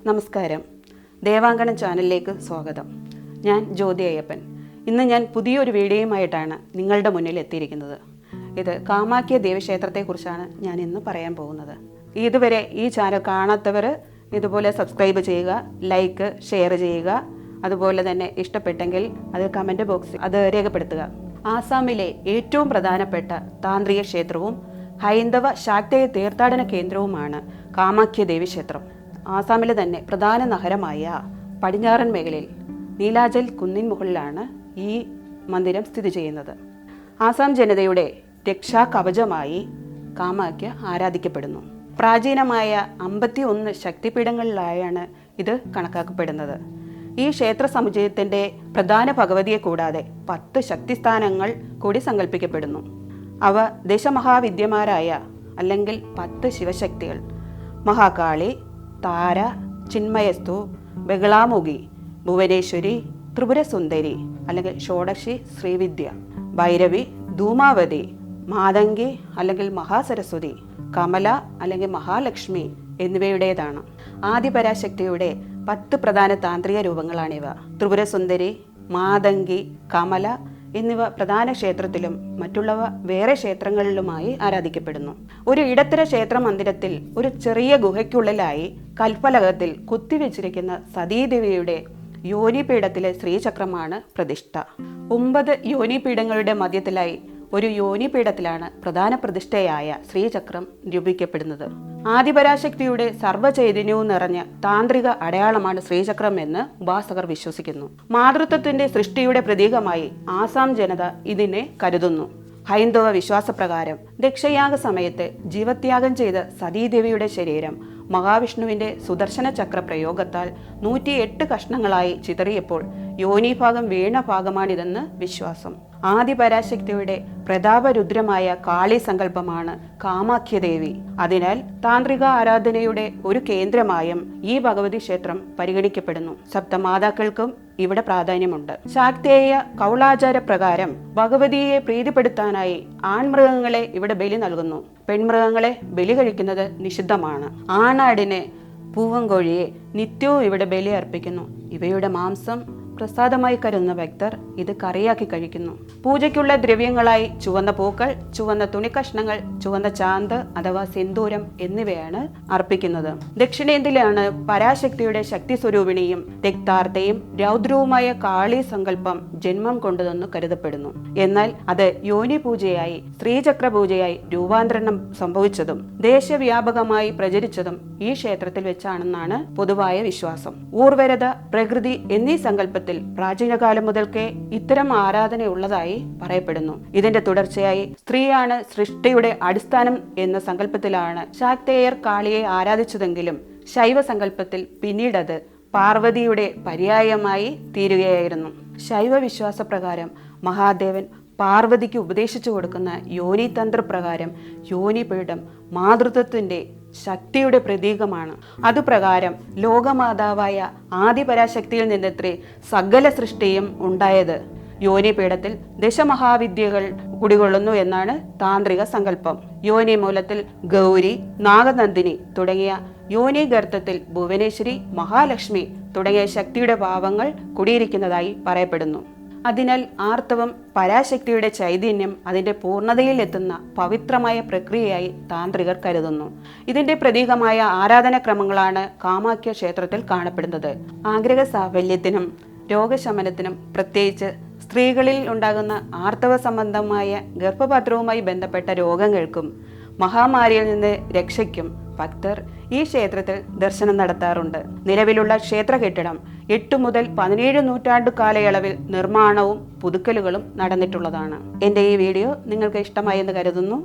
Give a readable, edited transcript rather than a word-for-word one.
നമസ്കാരം. ദേവാങ്കണം ചാനലിലേക്ക് സ്വാഗതം. ഞാൻ ജ്യോതി അയ്യപ്പൻ. ഇന്ന് ഞാൻ പുതിയൊരു വീഡിയോയുമായിട്ടാണ് നിങ്ങളുടെ മുന്നിൽ എത്തിയിരിക്കുന്നത്. ഇത് കാമാഖ്യ ദേവീക്ഷേത്രത്തെക്കുറിച്ചാണ് ഞാൻ ഇന്ന് പറയാൻ പോകുന്നത്. ഇതുവരെ ഈ ചാനൽ കാണാത്തവർ ഇതുപോലെ സബ്സ്ക്രൈബ് ചെയ്യുക, ലൈക്ക്, ഷെയർ ചെയ്യുക. അതുപോലെ തന്നെ ഇഷ്ടപ്പെട്ടെങ്കിൽ അത് കമൻറ്റ് ബോക്സിൽ അത് രേഖപ്പെടുത്തുക. ആസാമിലെ ഏറ്റവും പ്രധാനപ്പെട്ട താന്ത്രിക ക്ഷേത്രവും ഹൈന്ദവ ശാക്തേയ തീർത്ഥാടന കേന്ദ്രവുമാണ് കാമാഖ്യ ദേവീക്ഷേത്രം. ആസാമിലെ തന്നെ പ്രധാന നഗരമായ പടിഞ്ഞാറൻ മേഖലയിൽ നീലാചൽ കുന്നിൻ മുകളിലാണ് ഈ മന്ദിരം സ്ഥിതി ചെയ്യുന്നത്. ആസാം ജനതയുടെ രക്ഷാകവചമായി കാമാഖ്യ ആരാധിക്കപ്പെടുന്നു. പ്രാചീനമായ 51 ശക്തിപീഠങ്ങളിലായാണ് ഇത് കണക്കാക്കപ്പെടുന്നത്. ഈ ക്ഷേത്ര സമുച്ചയത്തിൻ്റെ പ്രധാന ഭഗവതിയെ കൂടാതെ 10 ശക്തിസ്ഥാനങ്ങൾ കൂടി സങ്കല്പിക്കപ്പെടുന്നു. അവ ദശമഹാവിദ്യമാരായ അല്ലെങ്കിൽ 10 ശിവശക്തികൾ: മഹാകാളി, താര, ചിന്മയസ്തു, ബഗളാമുഖി, ഭുവനേശ്വരി, ത്രിപുരസുന്ദരി അല്ലെങ്കിൽ ഷോഡശി ശ്രീവിദ്യ, ഭൈരവി, ധൂമാവതി, മാതങ്കി അല്ലെങ്കിൽ മഹാസരസ്വതി, കമല അല്ലെങ്കിൽ മഹാലക്ഷ്മി എന്നിവയുടേതാണ്. ആദിപരാശക്തിയുടെ 10 പ്രധാന താന്ത്രിക രൂപങ്ങളാണിവ. ത്രിപുരസുന്ദരി, മാതങ്കി, കമല എന്നിവ പ്രധാന ക്ഷേത്രത്തിലും മറ്റുള്ളവ വേറെ ക്ഷേത്രങ്ങളിലുമായി ആരാധിക്കപ്പെടുന്നു. ഒരു ഇടത്തര ക്ഷേത്ര മന്ദിരത്തിൽ ഒരു ചെറിയ ഗുഹയ്ക്കുള്ളിലായി കൽപ്പലകത്തിൽ കുത്തിവെച്ചിരിക്കുന്ന സതീദേവിയുടെ യോനിപീഠത്തിലെ ശ്രീചക്രമാണ് പ്രതിഷ്ഠ. 9 യോനിപീഠങ്ങളുടെ മധ്യത്തിലായി ഒരു യോനിപീഠത്തിലാണ് പ്രധാന പ്രതിഷ്ഠയായ ശ്രീചക്രം രൂപിക്കപ്പെടുന്നത്. ആദിപരാശക്തിയുടെ സർവ്വചൈതന്യവും നിറഞ്ഞ താന്ത്രിക അടയാളമാണ് ശ്രീചക്രം എന്ന് ഉപാസകർ വിശ്വസിക്കുന്നു. മാതൃത്വത്തിന്റെ സൃഷ്ടിയുടെ പ്രതീകമായി ആസാം ജനത ഇതിനെ കരുതുന്നു. ഹൈന്ദവ വിശ്വാസപ്രകാരം ദക്ഷയാഗ സമയത്ത് ജീവത്യാഗം ചെയ്ത സതീദേവിയുടെ ശരീരം മഹാവിഷ്ണുവിന്റെ സുദർശന ചക്ര പ്രയോഗത്താൽ 108 കഷ്ണങ്ങളായി ചിതറിയപ്പോൾ യോനിഭാഗം വീണ ഭാഗമാണിതെന്ന് വിശ്വാസം. ആദിപരാശക്തിയുടെ പ്രതാപരുദ്രമായ കാളി സങ്കല്പമാണ് കാമാഖ്യദേവി. അതിനാൽ താന്ത്രിക ആരാധനയുടെ ഒരു കേന്ദ്രമായും ഈ ഭഗവതി ക്ഷേത്രം പരിഗണിക്കപ്പെടുന്നു. സപ്തമാതാക്കൾക്കും ഇവിടെ പ്രാധാന്യമുണ്ട്. ശാക്തേയ കൗളാചാര പ്രകാരം ഭഗവതിയെ പ്രീതിപ്പെടുത്താനായി ആൺമൃഗങ്ങളെ ഇവിടെ ബലി നൽകുന്നു. പെൺമൃഗങ്ങളെ ബലി കഴിക്കുന്നത് നിഷിദ്ധമാണ്. ആണാടിനെ, പൂവൻകോഴിയെ നിത്യവും ഇവിടെ ബലി അർപ്പിക്കുന്നു. ഇവയുടെ മാംസം പ്രസാദമായി കരുതുന്ന ഭക്തർ ഇത് കറിയാക്കി കഴിക്കുന്നു. പൂജയ്ക്കുള്ള ദ്രവ്യങ്ങളായി ചുവന്ന പൂക്കൾ, ചുവന്ന തുണിക്കഷ്ണങ്ങൾ, ചുവന്ന ചാന്ത് അഥവാ സിന്ദൂരം എന്നിവയാണ് അർപ്പിക്കുന്നത്. ദക്ഷിണേന്ത്യയിലാണ് പരാശക്തിയുടെ ശക്തി സ്വരൂപിണിയും രക്താർത്തയും രൗദ്രവുമായ കാളി സങ്കല്പം ജന്മം കൊണ്ടതെന്ന് കരുതപ്പെടുന്നു. എന്നാൽ അത് യോനി പൂജയായി ശ്രീചക്ര പൂജയായി രൂപാന്തരണം സംഭവിച്ചതും ദേശവ്യാപകമായി പ്രചരിച്ചതും ഈ ക്ഷേത്രത്തിൽ വെച്ചാണെന്നാണ് പൊതുവായ വിശ്വാസം. ഊർവരത, പ്രകൃതി എന്നീ സങ്കല്പത്തിൽ പ്രാചീനകാലം മുതൽക്കേ ഇത്തരം ആരാധന ഉള്ളതായി പറയപ്പെടുന്നു. ഇതിന്റെ തുടർച്ചയായി സ്ത്രീയാണ് സൃഷ്ടിയുടെ അടിസ്ഥാനം എന്ന സങ്കല്പത്തിലാണ് ശാക്തേയർ കാളിയെ ആരാധിച്ചതെങ്കിലും ശൈവ സങ്കല്പത്തിൽ പിന്നീടത് പാർവതിയുടെ പര്യായമായി തീരുകയായിരുന്നു. ശൈവ വിശ്വാസപ്രകാരം മഹാദേവൻ പാർവതിക്ക് ഉപദേശിച്ചു കൊടുക്കുന്ന യോനിതന്ത്ര പ്രകാരം യോനിപീഠം മാതൃത്വത്തിന്റെ ശക്തിയുടെ പ്രതീകമാണ്. അതുപ്രകാരം ലോകമാതാവായ ആദിപരാശക്തിയിൽ നിന്നത്രേ സകല സൃഷ്ടിയും ഉണ്ടായത്. യോനിപീഠത്തിൽ ദശമഹാവിദ്യകൾ കുടികൊള്ളുന്നു എന്നാണ് താന്ത്രിക സങ്കല്പം. യോനി മൂലത്തിൽ ഗൗരി, നാഗനന്ദിനി തുടങ്ങിയ യോനി ഗർത്തത്തിൽ ഭുവനേശ്വരി, മഹാലക്ഷ്മി തുടങ്ങിയ ശക്തിയുടെ ഭാവങ്ങൾ കുടിയിരിക്കുന്നതായി പറയപ്പെടുന്നു. അതിനാൽ ആർത്തവം പരാശക്തിയുടെ ചൈതന്യം അതിൻ്റെ പൂർണ്ണതയിൽ എത്തുന്ന പവിത്രമായ പ്രക്രിയയായി താന്ത്രികർ കരുതുന്നു. ഇതിൻ്റെ പ്രതീകമായ ആരാധനാക്രമങ്ങളാണ് കാമാഖ്യ ക്ഷേത്രത്തിൽ കാണപ്പെടുന്നത്. ആഗ്രഹ സാഫല്യത്തിനും രോഗശമനത്തിനും, പ്രത്യേകിച്ച് സ്ത്രീകളിൽ ഉണ്ടാകുന്ന ആർത്തവ സംബന്ധമായ ഗർഭപാത്രവുമായി ബന്ധപ്പെട്ട രോഗങ്ങൾക്കും മഹാമാരിയിൽ നിന്ന് രക്ഷയ്ക്കും ഭക്തർ ഈ ക്ഷേത്രത്തിൽ ദർശനം നടത്താറുണ്ട്. നിലവിലുള്ള ക്ഷേത്ര കെട്ടിടം 8 മുതൽ 17 നൂറ്റാണ്ടു കാലയളവിൽ നിർമ്മാണവും പുതുക്കലുകളും നടന്നിട്ടുള്ളതാണ്. എൻ്റെ ഈ വീഡിയോ നിങ്ങൾക്ക് ഇഷ്ടമായെന്ന് കരുതുന്നു.